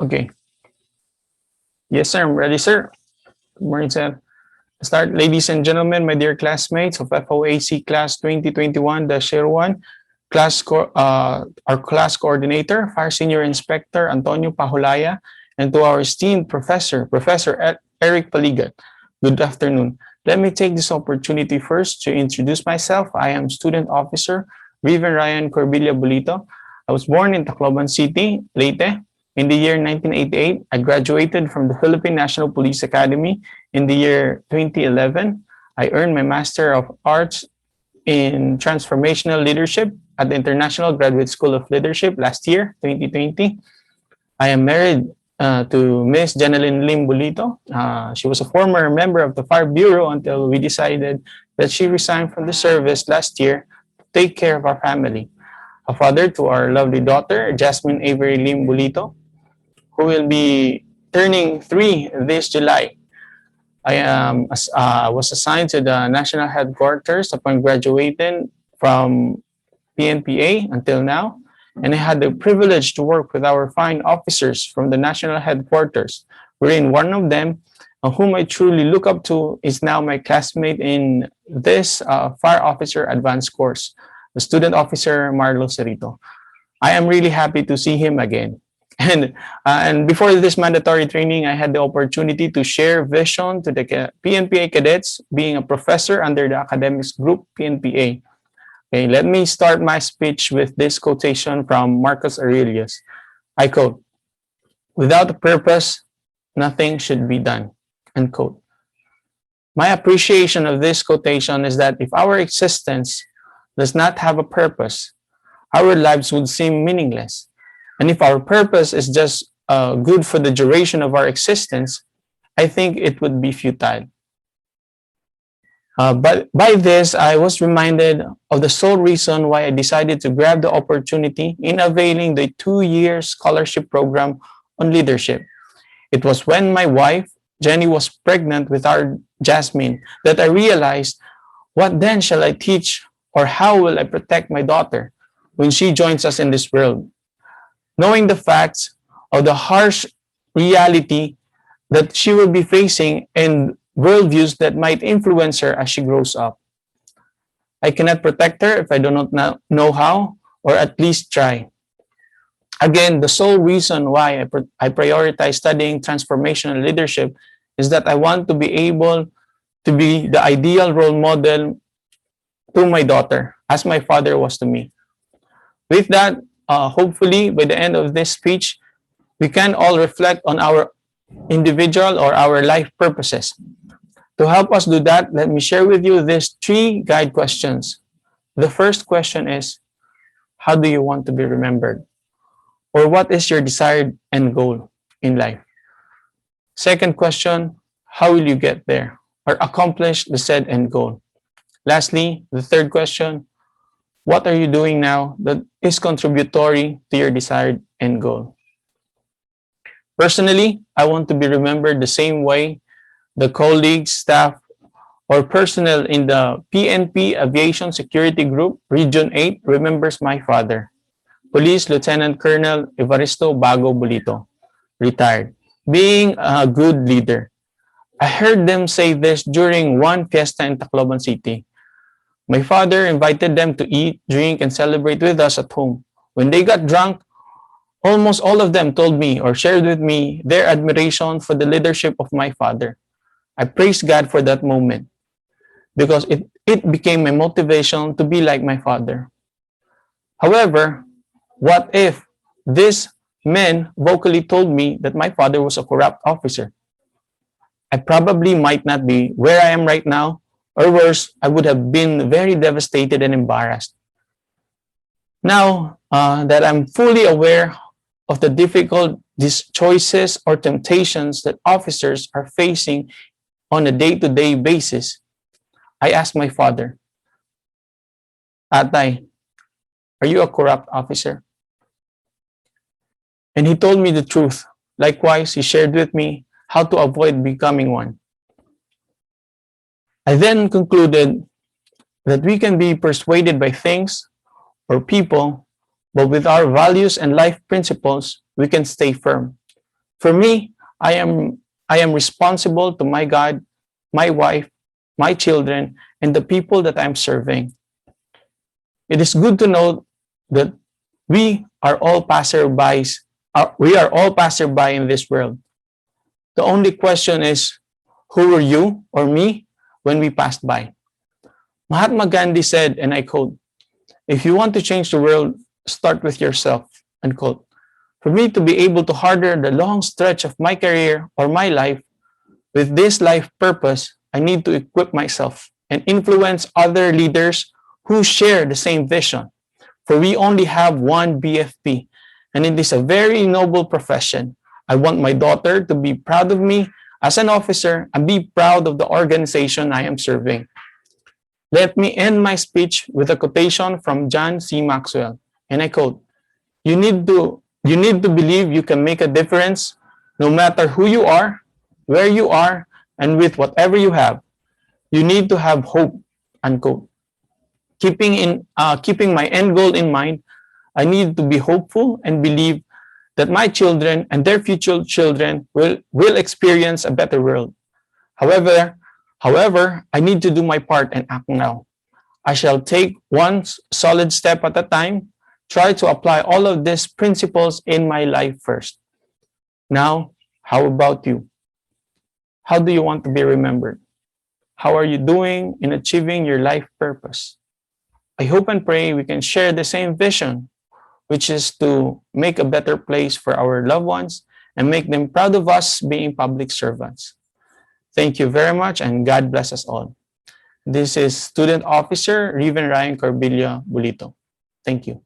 Okay. Yes, sir. I'm ready, sir. Good morning, sir. Start, ladies and gentlemen, my dear classmates of FOAC class 2021-01, our class coordinator, Fire Senior Inspector Antonio Pahulaya, and to our esteemed professor, Eric Paligat. Good afternoon. Let me take this opportunity first to introduce myself. I am Student Officer Riven Ryan Corbilla Bolito. I was born in Tacloban City, Leyte. In the year 1988, I graduated from the Philippine National Police Academy. In the year 2011, I earned my Master of Arts in Transformational Leadership at the International Graduate School of Leadership last year, 2020. I am married to Miss Janeline Lim Bolito. She was a former member of the Fire Bureau until we decided that she resigned from the service last year to take care of our family. A father to our lovely daughter, Jasmine Avery Lim Bolito, who will be turning 3 this July. I was assigned to the national headquarters upon graduating from PNPA until now, and I had the privilege to work with our fine officers from the national headquarters, wherein one of them, whom I truly look up to, is now my classmate in this Fire Officer Advanced course, the student officer Marlo Cerrito. I am really happy to see him again. And before this mandatory training, I had the opportunity to share vision to the PNPA cadets, being a professor under the academics group PNPA. Okay, let me start my speech with this quotation from Marcus Aurelius. I quote, "Without a purpose, nothing should be done." Unquote. My appreciation of this quotation is that if our existence does not have a purpose, our lives would seem meaningless. And if our purpose is just good for the duration of our existence, I think it would be futile. But by this, I was reminded of the sole reason why I decided to grab the opportunity in availing the 2-year scholarship program on leadership. It was when my wife, Jenny, was pregnant with our Jasmine that I realized, what then shall I teach, or how will I protect my daughter when she joins us in this world? Knowing the facts of the harsh reality that she will be facing and worldviews that might influence her as she grows up. I cannot protect her if I do not know how, or at least try. Again, the sole reason why I prioritize studying transformational leadership is that I want to be able to be the ideal role model to my daughter, as my father was to me. With that, hopefully, by the end of this speech, we can all reflect on our individual or our life purposes. To help us do that, let me share with you these 3 guide questions. The first question is, how do you want to be remembered? Or what is your desired end goal in life? Second question, how will you get there or accomplish the said end goal? Lastly, the third question, what are you doing now that is contributory to your desired end goal? Personally, I want to be remembered the same way the colleagues, staff, or personnel in the PNP Aviation Security Group, Region 8, remembers my father, Police Lieutenant Colonel Evaristo Bago Bolito, retired, being a good leader. I heard them say this during one fiesta in Tacloban City. My father invited them to eat, drink, and celebrate with us at home. When they got drunk, almost all of them told me or shared with me their admiration for the leadership of my father. I praise God for that moment because it became my motivation to be like my father. However, what if these men vocally told me that my father was a corrupt officer? I probably might not be where I am right now, or worse, I would have been very devastated and embarrassed. Now that I'm fully aware of the difficult choices or temptations that officers are facing on a day-to-day basis, I asked my father, "Atay, are you a corrupt officer?" And he told me the truth. Likewise, he shared with me how to avoid becoming one. I then concluded that we can be persuaded by things or people, but with our values and life principles, we can stay firm. For me, I am responsible to my God, my wife, my children, and the people that I'm serving. It is good to know that we are all passerbys. We are all passerby in this world. The only question is, who were you or me when we passed by? Mahatma Gandhi said, and I quote, "If you want to change the world, start with yourself." Unquote. For me to be able to harder the long stretch of my career or my life with this life purpose, I need to equip myself and influence other leaders who share the same vision. For we only have one BFP, and it is a very noble profession. I want my daughter to be proud of me as an officer and be proud of the organization I am serving. Let me end my speech with a quotation from John C. Maxwell, and I quote, you need to believe you can make a difference no matter who you are, where you are, and with whatever you have. You need to have hope." Unquote. Keeping my end goal in mind, I need to be hopeful and believe that my children and their future children will experience a better world. However, however, I need to do my part and act now. I shall take one solid step at a time, try to apply all of these principles in my life first. Now, how about you? How do you want to be remembered? How are you doing in achieving your life purpose? I hope and pray we can share the same vision, which is to make a better place for our loved ones and make them proud of us being public servants. Thank you very much, and God bless us all. This is Student Officer Riven Ryan Corbillo Bulito. Thank you.